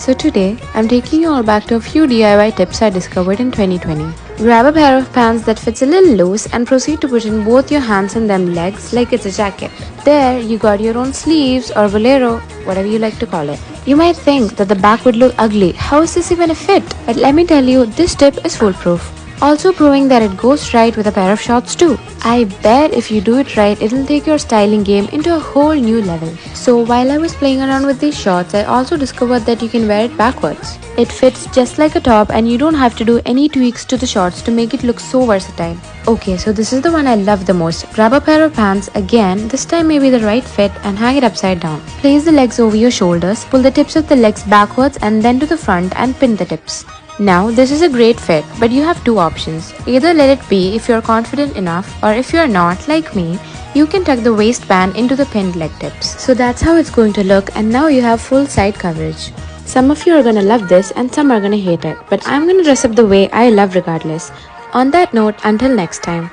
So today, I'm taking you all back to a few DIY tips I discovered in 2020. Grab a pair of pants that fits a little loose and proceed to put in both your hands and them legs like it's a jacket. There, you got your own sleeves or bolero, whatever you like to call it. You might think that the back would look ugly. How is this even a fit? But let me tell you, this tip is foolproof. Also proving that it goes right with a pair of shorts too. I bet if you do it right, it'll take your styling game into a whole new level. So while I was playing around with these shorts, I also discovered that you can wear it backwards. It fits just like a top and you don't have to do any tweaks to the shorts to make it look so versatile. Okay, so this is the one I love the most. Grab a pair of pants, again, this time maybe the right fit, and hang it upside down. Place the legs over your shoulders, pull the tips of the legs backwards and then to the front and pin the tips. Now, this is a great fit, but you have two options. Either let it be if you're confident enough, or if you're not, like me, you can tuck the waistband into the pinned leg tips. So that's how it's going to look, and now you have full side coverage. Some of you are gonna love this and some are gonna hate it, but I'm gonna dress up the way I love regardless. On that note, until next time.